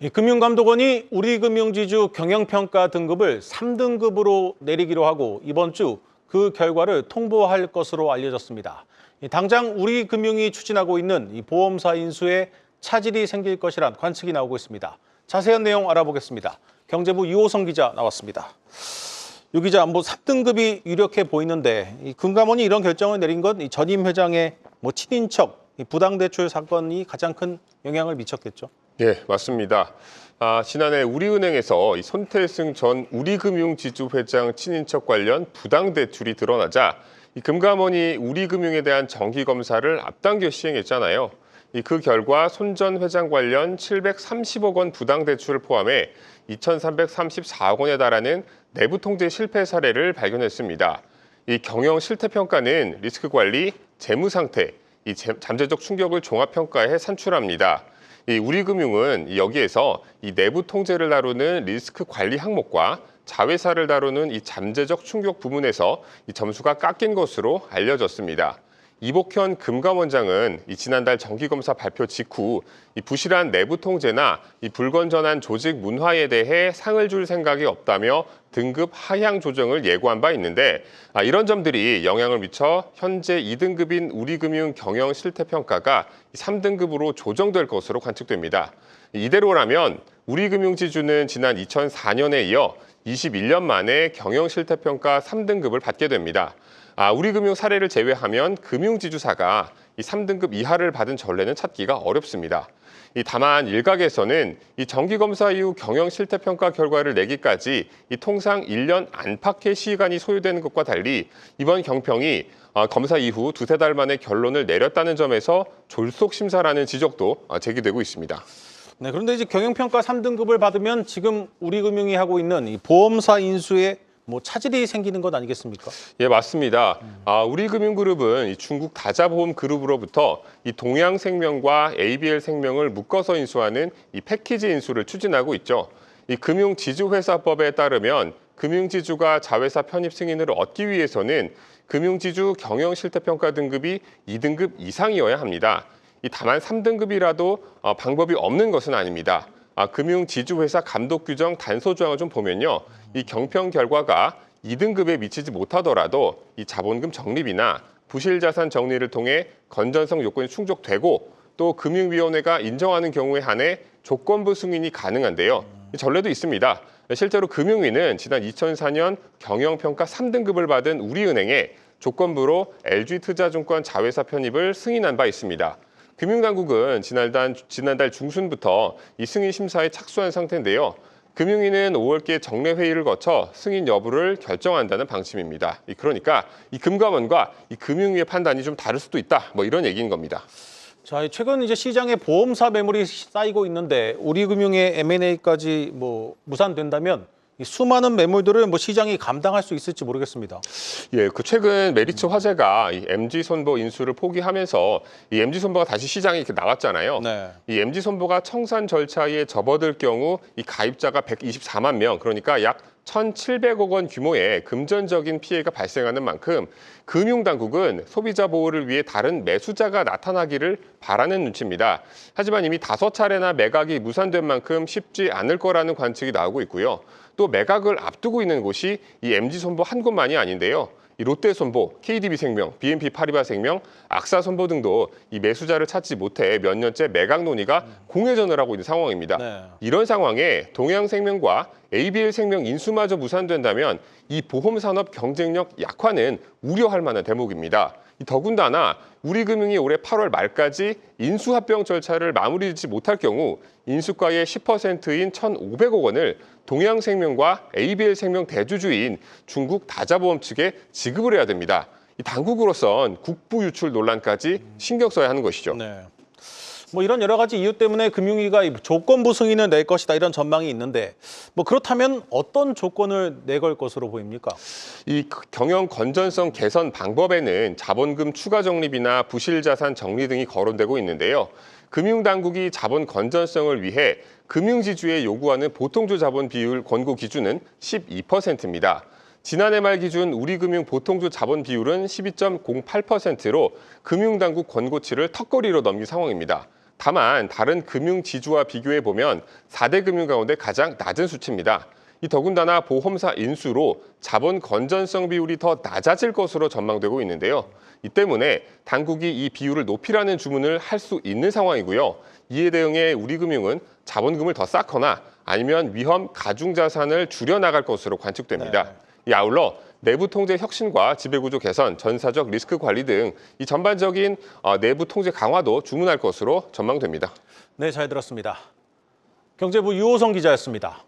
이 금융감독원이 우리금융지주 경영평가 등급을 3등급으로 내리기로 하고 이번 주 그 결과를 통보할 것으로 알려졌습니다. 당장 우리금융이 추진하고 있는 이 보험사 인수에 차질이 생길 것이란 관측이 나오고 있습니다. 자세한 내용 알아보겠습니다. 경제부 유호성 기자 나왔습니다. 유 기자, 3등급이 유력해 보이는데 이 금감원이 이런 결정을 내린 건 이 전임 회장의 친인척 부당대출 사건이 가장 큰 영향을 미쳤겠죠. 예, 맞습니다. 지난해 우리은행에서 이 손태승 전 우리금융지주 회장 친인척 관련 부당대출이 드러나자 이 금감원이 우리금융에 대한 정기검사를 앞당겨 시행했잖아요. 그 결과 손 전 회장 관련 730억 원 부당대출을 포함해 2,334억 원에 달하는 내부 통제 실패 사례를 발견했습니다. 이 경영 실태평가는 리스크 관리, 재무 상태, 이 잠재적 충격을 종합평가해 산출합니다. 이 우리금융은 여기에서 이 내부 통제를 다루는 리스크 관리 항목과 자회사를 다루는 이 잠재적 충격 부문에서 이 점수가 깎인 것으로 알려졌습니다. 이복현 금감원장은 지난달 정기검사 발표 직후 이 부실한 내부 통제나 이 불건전한 조직 문화에 대해 상을 줄 생각이 없다며 등급 하향 조정을 예고한 바 있는데 이런 점들이 영향을 미쳐 현재 2등급인 우리금융 경영 실태평가가 3등급으로 조정될 것으로 관측됩니다. 이대로라면 우리금융지주는 지난 2004년에 이어 21년 만에 경영 실태평가 3등급을 받게 됩니다. 우리금융 사례를 제외하면 금융지주사가 이 3등급 이하를 받은 전례는 찾기가 어렵습니다. 다만 일각에서는 이 정기검사 이후 경영 실태평가 결과를 내기까지 통상 1년 안팎의 시간이 소요되는 것과 달리 이번 경평이 검사 이후 두세 달 만에 결론을 내렸다는 점에서 졸속 심사라는 지적도 제기되고 있습니다. 네, 그런데 이제 경영평가 3등급을 받으면 지금 우리금융이 하고 있는 이 보험사 인수에 차질이 생기는 것 아니겠습니까? 예, 맞습니다. 우리금융그룹은 이 중국 다자보험 그룹으로부터 이 동양생명과 ABL생명을 묶어서 인수하는 이 패키지 인수를 추진하고 있죠. 이 금융지주회사법에 따르면 금융지주가 자회사 편입 승인을 얻기 위해서는 금융지주 경영실태평가 등급이 2등급 이상이어야 합니다. 다만 3등급이라도 방법이 없는 것은 아닙니다. 금융지주회사 감독규정 단서조항을 좀 보면요. 이 경평 결과가 2등급에 미치지 못하더라도 이 자본금 적립이나 부실자산 정리를 통해 건전성 요건이 충족되고 또 금융위원회가 인정하는 경우에 한해 조건부 승인이 가능한데요. 전례도 있습니다. 실제로 금융위는 지난 2004년 경영평가 3등급을 받은 우리은행에 조건부로 LG투자증권 자회사 편입을 승인한 바 있습니다. 금융당국은 지난달 중순부터 이 승인 심사에 착수한 상태인데요. 금융위는 5월께 정례 회의를 거쳐 승인 여부를 결정한다는 방침입니다. 그러니까 이 금감원과 이 금융위의 판단이 좀 다를 수도 있다. 이런 얘기인 겁니다. 자, 최근 이제 시장에 보험사 매물이 쌓이고 있는데 우리금융의 M&A까지 무산된다면 이 수많은 매물들을 시장이 감당할 수 있을지 모르겠습니다. 예, 최근 메리츠 화재가 이 MG손보 인수를 포기하면서 이 MG손보가 다시 시장에 이렇게 나왔잖아요. 네. 이 MG손보가 청산 절차에 접어들 경우 이 가입자가 124만 명, 그러니까 약 1,700억 원 규모의 금전적인 피해가 발생하는 만큼 금융당국은 소비자 보호를 위해 다른 매수자가 나타나기를 바라는 눈치입니다. 하지만 이미 5차례나 매각이 무산된 만큼 쉽지 않을 거라는 관측이 나오고 있고요. 또 매각을 앞두고 있는 곳이 이 MG손보 한 곳만이 아닌데요. 이 롯데손보, KDB생명, BNP 파리바생명, 악사손보 등도 이 매수자를 찾지 못해 몇 년째 매각 논의가 공회전을 하고 있는 상황입니다. 네. 이런 상황에 동양생명과 ABL생명 인수마저 무산된다면 이 보험산업 경쟁력 약화는 우려할 만한 대목입니다. 더군다나 우리금융이 올해 8월 말까지 인수합병 절차를 마무리짓지 못할 경우 인수가의 10%인 1,500억 원을 동양생명과 ABL생명 대주주인 중국 다자보험 측에 지급을 해야 됩니다. 당국으로선 국부 유출 논란까지 신경 써야 하는 것이죠. 네. 이런 여러 가지 이유 때문에 금융위가 조건부 승인을 낼 것이다 이런 전망이 있는데 그렇다면 어떤 조건을 내걸 것으로 보입니까? 이 경영 건전성 개선 방법에는 자본금 추가 적립이나 부실자산 정리 등이 거론되고 있는데요. 금융당국이 자본 건전성을 위해 금융지주에 요구하는 보통주 자본 비율 권고 기준은 12%입니다. 지난해 말 기준 우리금융 보통주 자본 비율은 12.08%로 금융당국 권고치를 턱걸이로 넘긴 상황입니다. 다만 다른 금융 지주와 비교해 보면 4대 금융 가운데 가장 낮은 수치입니다. 이 더군다나 보험사 인수로 자본 건전성 비율이 더 낮아질 것으로 전망되고 있는데요. 이 때문에 당국이 이 비율을 높이라는 주문을 할 수 있는 상황이고요. 이에 대응해 우리금융은 자본금을 더 쌓거나 아니면 위험 가중자산을 줄여나갈 것으로 관측됩니다. 이 아울러 내부 통제 혁신과 지배구조 개선, 전사적 리스크 관리 등 이 전반적인 내부 통제 강화도 주문할 것으로 전망됩니다. 네, 잘 들었습니다. 경제부 유호성 기자였습니다.